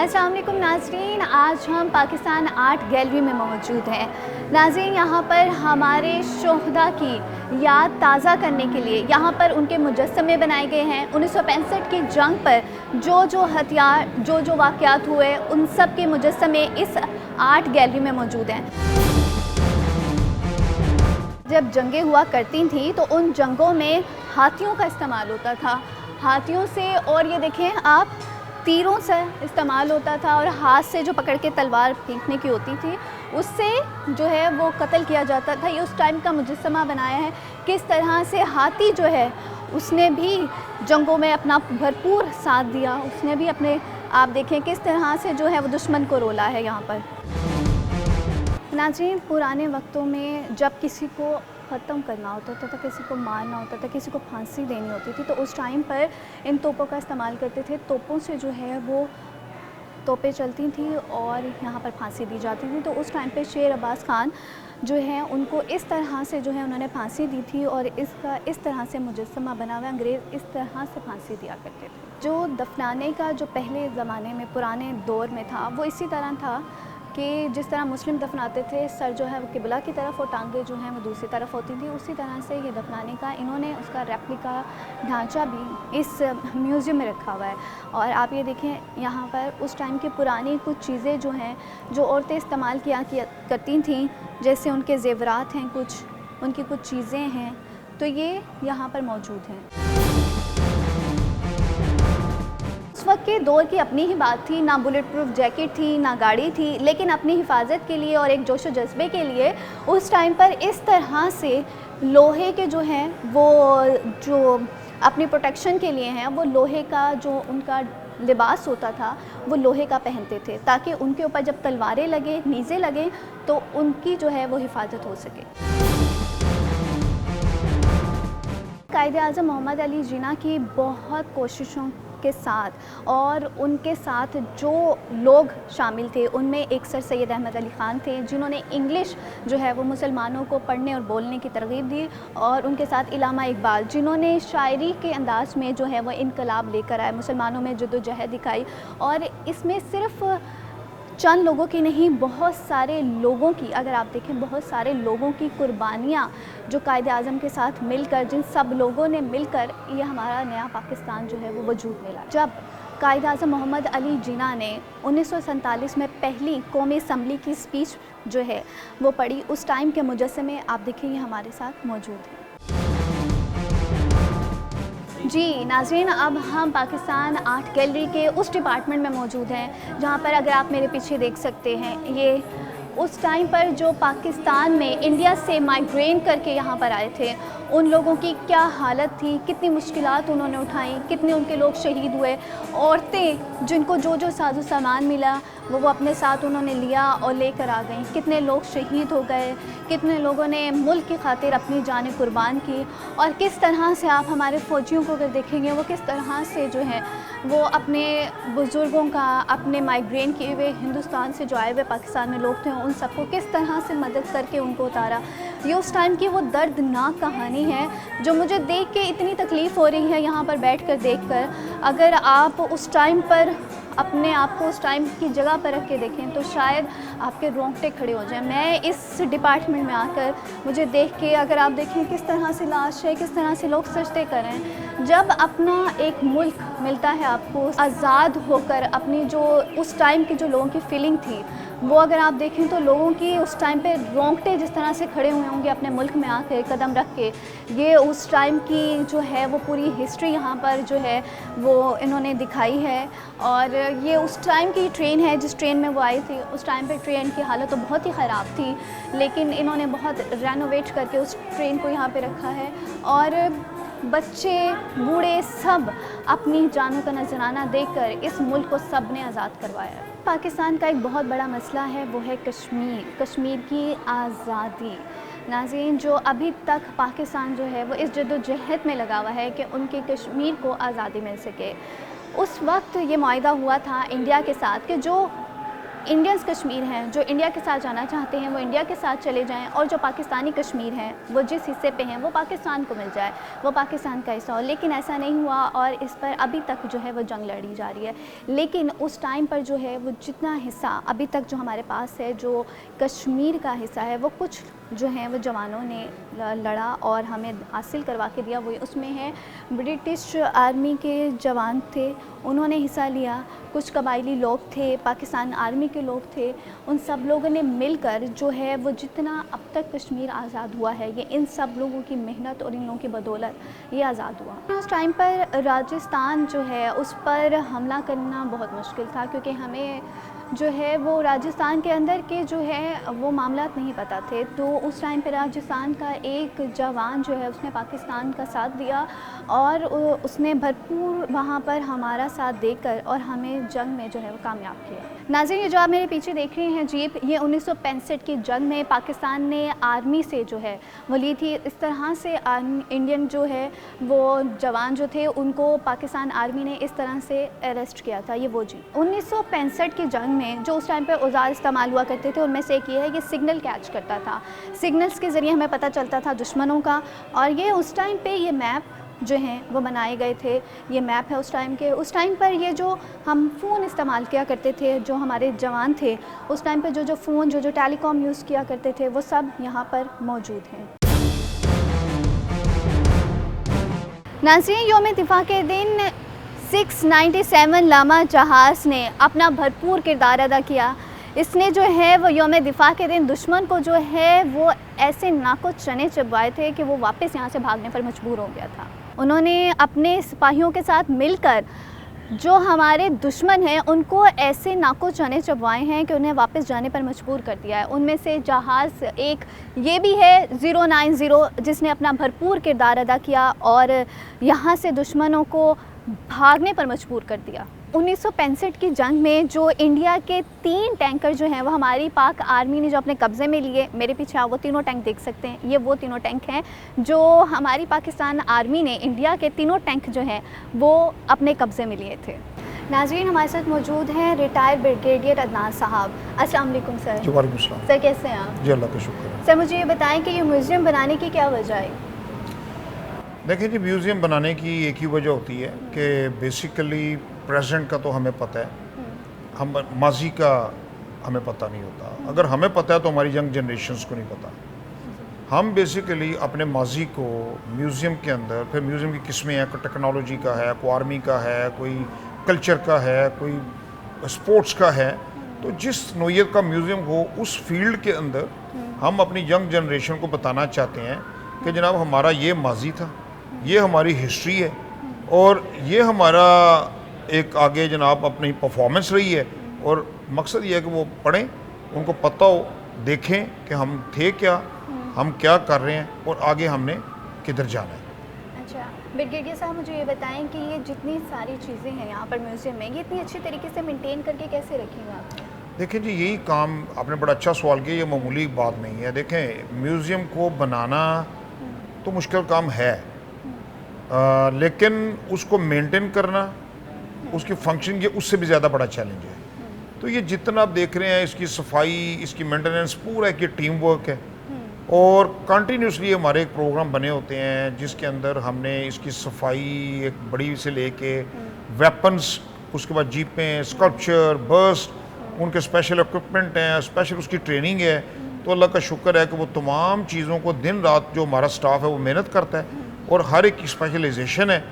अस्सलाम वालेकुम नाज़रीन, आज हम पाकिस्तान आर्ट गैलरी में मौजूद हैं। नाज़रीन, यहाँ पर हमारे शोहदा की याद ताज़ा करने के लिए यहाँ पर उनके मुजस्समे बनाए गए हैं। 1965 की जंग पर जो हथियार जो वाक़यात हुए उन सब के मुजस्समे इस आर्ट गैलरी में मौजूद हैं। जब जंगें हुआ करती थीं तो उन जंगों में हाथियों का इस्तेमाल होता था, हाथियों से, और ये देखें आप, तीरों से इस्तेमाल होता था और हाथ से जो पकड़ के तलवार फेंकने की होती थी उससे जो है वो कत्ल किया जाता था। ये उस टाइम का मुजस्समा बनाया है किस तरह से हाथी जो है उसने भी जंगों में अपना भरपूर साथ दिया, उसने भी अपने, आप देखें किस तरह से जो है वो दुश्मन को रोला है यहाँ पर। नाज़रीन, पुराने वक्तों में जब किसी को ख़त्म करना होता था, किसी को मारना होता था, किसी को फांसी देनी होती थी, तो उस टाइम पर इन तोपों का इस्तेमाल करते थे। तोपों से जो है वो तोपें चलती थी और यहाँ पर फांसी दी जाती थी। तो उस टाइम पे शेर अब्बास खान जो है उनको इस तरह से जो है उन्होंने फांसी दी थी और इसका इस तरह से मुजस्समा बना हुआ, अंग्रेज़ इस तरह से फांसी दिया करते थे। जो दफनाने का जो पहले ज़माने में पुराने दौर में था वो इसी तरह था कि जिस तरह मुस्लिम दफनाते थे, सर जो है वो किबला की तरफ और टांगें जो हैं वो दूसरी तरफ होती थी, उसी तरह से ये दफनाने का इन्होंने उसका रेप्लिका ढांचा भी इस म्यूज़ियम में रखा हुआ है। और आप ये देखें यहाँ पर उस टाइम की पुरानी कुछ चीज़ें जो हैं जो औरतें इस्तेमाल किया करती थीं, जैसे उनके ज़ेवरात हैं, कुछ उनकी कुछ चीज़ें हैं, तो ये यहाँ पर मौजूद हैं। उस वक्त के दौर की अपनी ही बात थी, ना बुलेट प्रूफ जैकेट थी, ना गाड़ी थी, लेकिन अपनी हिफाजत के लिए और एक जोशो जज्बे के लिए उस टाइम पर इस तरह से लोहे के जो हैं वो जो अपनी प्रोटेक्शन के लिए हैं वो लोहे का जो उनका लिबास होता था वो लोहे का पहनते थे, ताकि उनके ऊपर जब तलवारें लगे, नीज़े लगे तो उनकी जो है वो हिफाजत हो सके। कायद-ए-आज़म मोहम्मद अली जिन्ना की बहुत कोशिशों के साथ और उनके साथ जो लोग शामिल थे उनमें एक सर सैयद अहमद अली ख़ान थे, जिन्होंने इंग्लिश जो है वो मुसलमानों को पढ़ने और बोलने की तरगीब दी, और उनके साथ इलामा इकबाल जिन्होंने शायरी के अंदाज़ में जो है वो इनकलाब लेकर आए, मुसलमानों में जद्दोजहद दिखाई। और इसमें सिर्फ़ चंद लोगों की नहीं, बहुत सारे लोगों की, अगर आप देखें बहुत सारे लोगों की कुर्बानियाँ जो कायद-ए-आज़म के साथ मिलकर, जिन सब लोगों ने मिलकर ये हमारा नया पाकिस्तान जो है वो वजूद में लाया। जब कायद-ए-आज़म मोहम्मद अली जिन्ना ने 1947 में पहली कौमी असम्बली की स्पीच जो है वो पढ़ी, उस टाइम के मुजस्समे आप देखिए ये हमारे साथ मौजूद हैं। जी नाज़रीन, अब हम पाकिस्तान आर्ट गैलरी के उस डिपार्टमेंट में मौजूद हैं जहाँ पर, अगर आप मेरे पीछे देख सकते हैं, ये उस टाइम पर जो पाकिस्तान में इंडिया से माइग्रेट करके यहाँ पर आए थे उन लोगों की क्या हालत थी, कितनी मुश्किलात उन्होंने उठाई, कितने उनके लोग शहीद हुए, औरतें जिनको जो साजो सामान मिला वो अपने साथ उन्होंने लिया और लेकर आ गई, कितने लोग शहीद हो गए, कितने लोगों ने मुल्क की खातिर अपनी जानें कुर्बान की, और किस तरह से आप हमारे फ़ौजियों को अगर देखेंगे वो किस तरह से जो है वो अपने बुज़ुर्गों का, अपने माइग्रेट किए हुए हिंदुस्तान से जो आए हुए पाकिस्तान में लोग थे उन सबको किस तरह से मदद करके उनको उतारा। ये उस टाइम की वो दर्दनाक कहानी है जो मुझे देख के इतनी तकलीफ़ हो रही है यहाँ पर बैठ कर देख कर। अगर आप उस टाइम पर अपने आप को उस टाइम की जगह पर रख के देखें तो शायद आपके रोंगटे खड़े हो जाएं। मैं इस डिपार्टमेंट में आकर मुझे देख के, अगर आप देखें किस तरह से लाश है, किस तरह से लोग सजदे करें, जब अपना एक मुल्क मिलता है आपको आज़ाद होकर, अपनी जो उस टाइम की जो लोगों की फीलिंग थी वो अगर आप देखें तो लोगों की उस टाइम पे रोंगटे जिस तरह से खड़े हुए होंगे अपने मुल्क में आकर कदम रख के। ये उस टाइम की जो है वो पूरी हिस्ट्री यहाँ पर जो है वो इन्होंने दिखाई है, और ये उस टाइम की ट्रेन है जिस ट्रेन में वो आई थी। उस टाइम पे ट्रेन की हालत तो बहुत ही ख़राब थी, लेकिन इन्होंने बहुत रेनोवेट करके उस ट्रेन को यहाँ पे रखा है, और बच्चे बूढ़े सब अपनी जानों का नजराना देकर इस मुल्क को सब ने आज़ाद करवाया है। पाकिस्तान का एक बहुत बड़ा मसला है वो है कश्मीर की आज़ादी। नाज़रीन, जो अभी तक पाकिस्तान जो है वो इस जद्दोजहद में लगा हुआ है कि उनके कश्मीर को आज़ादी मिल सके। उस वक्त ये मुआहिदा हुआ था इंडिया के साथ कि जो इंडियंस कश्मीर हैं जो इंडिया के साथ जाना चाहते हैं वो इंडिया के साथ चले जाएं, और जो पाकिस्तानी कश्मीर हैं वो जिस हिस्से पे हैं वो पाकिस्तान को मिल जाए, वो पाकिस्तान का हिस्सा हो। लेकिन ऐसा नहीं हुआ और इस पर अभी तक जो है वो जंग लड़ी जा रही है। लेकिन उस टाइम पर जो है वो जितना हिस्सा अभी तक जो हमारे पास है, जो कश्मीर का हिस्सा है, वो कुछ जो है वो जवानों ने लड़ा और हमें हासिल करवा के दिया। वो उसमें है ब्रिटिश आर्मी के जवान थे, उन्होंने हिस्सा लिया, कुछ कबायली लोग थे, पाकिस्तान आर्मी के लोग थे, उन सब लोगों ने मिलकर जो है वो जितना अब तक कश्मीर आज़ाद हुआ है, ये इन सब लोगों की मेहनत और इन लोगों की बदौलत ये आज़ाद हुआ। उस टाइम पर राजस्थान जो है उस पर हमला करना बहुत मुश्किल था, क्योंकि हमें जो है वो राजस्थान के अंदर के जो है वो मामलात नहीं पता थे। तो उस टाइम पे राजस्थान का एक जवान जो है उसने पाकिस्तान का साथ दिया और उसने भरपूर वहाँ पर हमारा साथ देकर और हमें जंग में जो है वो कामयाब किया। नाज़रीन, ये जो आप मेरे पीछे देख रहे हैं जीप, ये 1965 की जंग में पाकिस्तान ने आर्मी से जो है वो ली थी। इस तरह से इंडियन जो है वो जवान जो थे उनको पाकिस्तान आर्मी ने इस तरह से अरेस्ट किया था। ये वो जीप 1965 की जंग में जो उस टाइम पे औजार इस्तेमाल हुआ करते थे उनमें से एक ये है कि सिग्नल कैच करता था। सिग्नल्स के ज़रिए हमें पता चलता था दुश्मनों का, और ये उस टाइम पे ये मैप जो हैं वो बनाए गए थे। ये मैप है उस टाइम के। उस टाइम पर ये जो हम फ़ोन इस्तेमाल किया करते थे, जो हमारे जवान थे उस टाइम पे जो फ़ोन जो टेलीकॉम यूज़ किया करते थे वो सब यहाँ पर मौजूद हैं। नाज़रीन, यौम दिफा के दिन 697 लामा जहाज़ ने अपना भरपूर किरदार अदा किया। इसने जो है वो यौम दिफा के दिन दुश्मन को जो है वो ऐसे नाको चने चबवाए थे कि वो वापस यहाँ से भागने पर मजबूर हो गया था। उन्होंने अपने सिपाहियों के साथ मिलकर जो हमारे दुश्मन हैं उनको ऐसे नाको चने चबवाए हैं कि उन्हें वापस जाने पर मजबूर कर दिया है। उनमें से जहाज़ एक ये भी है 090, जिसने अपना भरपूर किरदार अदा किया और यहाँ से दुश्मनों को भागने पर मजबूर कर दिया। 1965 की जंग में जो इंडिया के 3 टैंकर जो हैं वो हमारी पाक आर्मी ने जो अपने कब्ज़े में लिए, मेरे पीछे आप वो तीनों टैंक देख सकते हैं, ये वो तीनों टैंक हैं जो हमारी पाकिस्तान आर्मी ने इंडिया के तीनों टैंक जो हैं वो अपने कब्ज़े में लिए थे। नाज़रीन, हमारे साथ मौजूद हैं रिटायर्ड ब्रिगेडियर अदनान साहब। अस्सलाम वालेकुम सर। वालेकुम सलाम। सर, कैसे हैं आप? जी, अल्लाह का शुक्र है। सर, मुझे ये बताएं कि ये म्यूज़ियम बनाने की क्या वजह है? देखिए जी, म्यूज़ियम बनाने की एक ही वजह होती है कि बेसिकली प्रेजेंट का तो हमें पता है, हम माजी का हमें पता नहीं होता। अगर हमें पता है तो हमारी यंग जनरेशन्स को नहीं पता। हम बेसिकली अपने माजी को म्यूज़ियम के अंदर, फिर म्यूज़ियम की किस्में हैं, कोई टेक्नोलॉजी का है, कोई आर्मी का है, कोई कल्चर का है, कोई स्पोर्ट्स का है, तो जिस नोयत का म्यूज़ियम हो उस फील्ड के अंदर हम अपनी यंग जनरेशन को बताना चाहते हैं कि जनाब हमारा ये माजी था, ये हमारी हिस्ट्री है और ये हमारा एक आगे जनाब अपनी परफॉर्मेंस रही है। और मकसद ये है कि वो पढ़ें, उनको पता हो, देखें कि हम थे क्या, हम क्या कर रहे हैं और आगे हमने किधर जाना है। अच्छा ब्रिगेडियर साहब, मुझे ये बताएं कि ये जितनी सारी चीज़ें हैं यहाँ पर म्यूज़ियम में, ये इतनी अच्छी तरीके से मेंटेन करके कैसे रखेंगे आप? देखें जी, यही काम आपने बड़ा अच्छा सवाल किया, ये मामूली बात नहीं है। देखें, म्यूज़ियम को बनाना तो मुश्किल काम है, लेकिन उसको मेंटेन करना, उसकी फंक्शन ये उससे भी ज़्यादा बड़ा चैलेंज है। तो ये जितना आप देख रहे हैं, इसकी सफाई, इसकी मेंटेनेंस पूरा एक ये टीम वर्क है और कंटिन्यूसली हमारे एक प्रोग्राम बने होते हैं जिसके अंदर हमने इसकी सफाई एक बड़ी से लेके वेपन्स, उसके बाद जीपें, स्कल्पचर, बस्ट, उनके स्पेशल इक्विपमेंट हैं, स्पेशल उसकी ट्रेनिंग है। तो अल्लाह का शुक्र है कि वो तमाम चीज़ों को दिन रात जो हमारा स्टाफ है वो मेहनत करता है और हर एक की स्पेशलाइजेशन है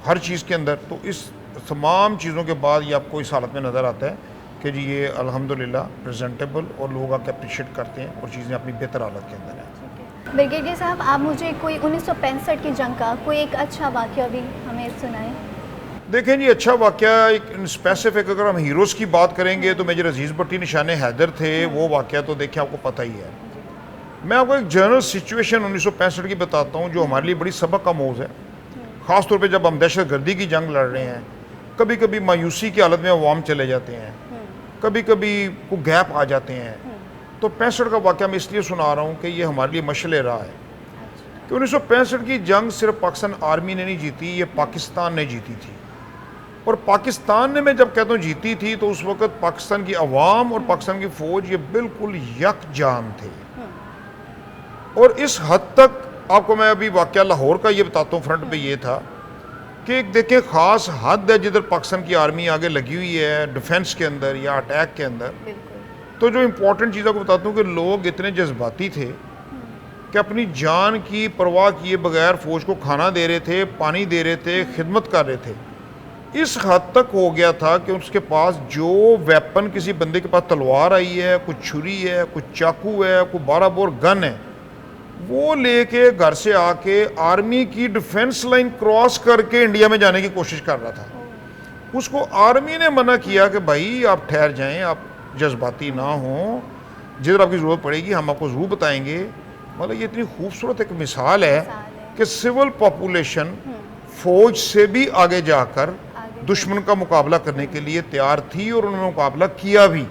हर चीज़ के अंदर। तो इस तमाम चीज़ों के बाद ये आपको इस हालत में नज़र आता है कि जी ये अल्हम्दुलिल्लाह प्रेजेंटेबल और लोग आके अप्रिशिएट करते हैं और चीज़ें अपनी बेहतर हालत के अंदर हैं। ब्रिगेडियर साहब, आप मुझे कोई 1965 की जंग का कोई एक अच्छा वाक़या भी हमें सुनाएं। देखें जी, अच्छा वाक़या एक स्पेसिफिक अगर हम हीरोज़ की बात करेंगे तो मेजर अजीज़ भट्टी निशाने हैदर थे, वो वाक़या तो देखिए आपको पता ही है। मैं आपको एक जनरल सिचुएशन 1965 की बताता हूँ जो हमारे लिए बड़ी सबक आमोज़ है। ख़ास तौर पे जब हम दहशत गर्दी की जंग लड़ रहे हैं, कभी कभी मायूसी की हालत में अवाम चले जाते हैं, कभी कभी को गैप आ जाते हैं। तो 65 का वाक़या मैं इसलिए सुना रहा हूँ कि ये हमारे लिए मशले राह है कि 1965 की जंग सिर्फ पाकिस्तान आर्मी ने नहीं जीती, ये पाकिस्तान ने जीती थी। और पाकिस्तान ने, मैं जब कहता हूँ जीती थी, तो उस वक्त पाकिस्तान की अवाम और पाकिस्तान की फ़ौज ये बिल्कुल यकजान थे। और इस हद तक, आपको मैं अभी वाक़या लाहौर का ये बताता हूँ, फ्रंट पे ये था कि एक देखें ख़ास हद है जिधर पाकिस्तान की आर्मी आगे लगी हुई है डिफेंस के अंदर या अटैक के अंदर। तो जो इम्पोर्टेंट चीज़ आपको बताता हूँ कि लोग इतने जज्बाती थे कि अपनी जान की परवाह किए बगैर फ़ौज को खाना दे रहे थे, पानी दे रहे थे, खिदमत कर रहे थे। इस हद तक हो गया था कि उसके पास जो वेपन, किसी बंदे के पास तलवार आई है, कुछ छुरी है, कुछ चाकू है, कोई 12 बोर गन है, वो लेके घर से आके आर्मी की डिफेंस लाइन क्रॉस करके इंडिया में जाने की कोशिश कर रहा था। उसको आर्मी ने मना किया कि भाई आप ठहर जाएं, आप जज्बाती ना हों, जिधर आपकी ज़रूरत पड़ेगी हम आपको ज़रूर बताएंगे। मतलब ये इतनी खूबसूरत एक मिसाल है कि सिविल पॉपुलेशन फ़ौज से भी आगे जाकर दुश्मन का मुकाबला करने के लिए तैयार थी और उन्होंने मुकाबला किया भी,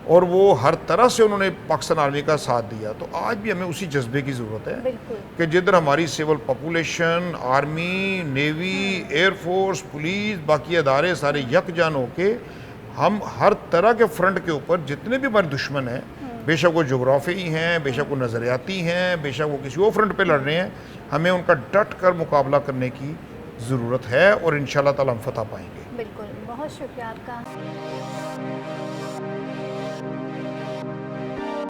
और वो हर तरह से उन्होंने पाकिस्तान आर्मी का साथ दिया। तो आज भी हमें उसी जज्बे की ज़रूरत है कि जिधर हमारी civil population, army, navy, air force, police, बाकी अदारे सारे यकजान होके हम हर तरह के फ्रंट के ऊपर जितने भी हमारे दुश्मन हैं, बेशक वो जोग्राफी हैं, बेशक वो नज़रियाती हैं, बेशक वो किसी और फ्रंट पे लड़ रहे हैं, हमें उनका डट कर मुकाबला करने की ज़रूरत है और इंशाल्लाह ताला हम फतह पाएंगे। बिल्कुल, बहुत शुक्रिया आपका।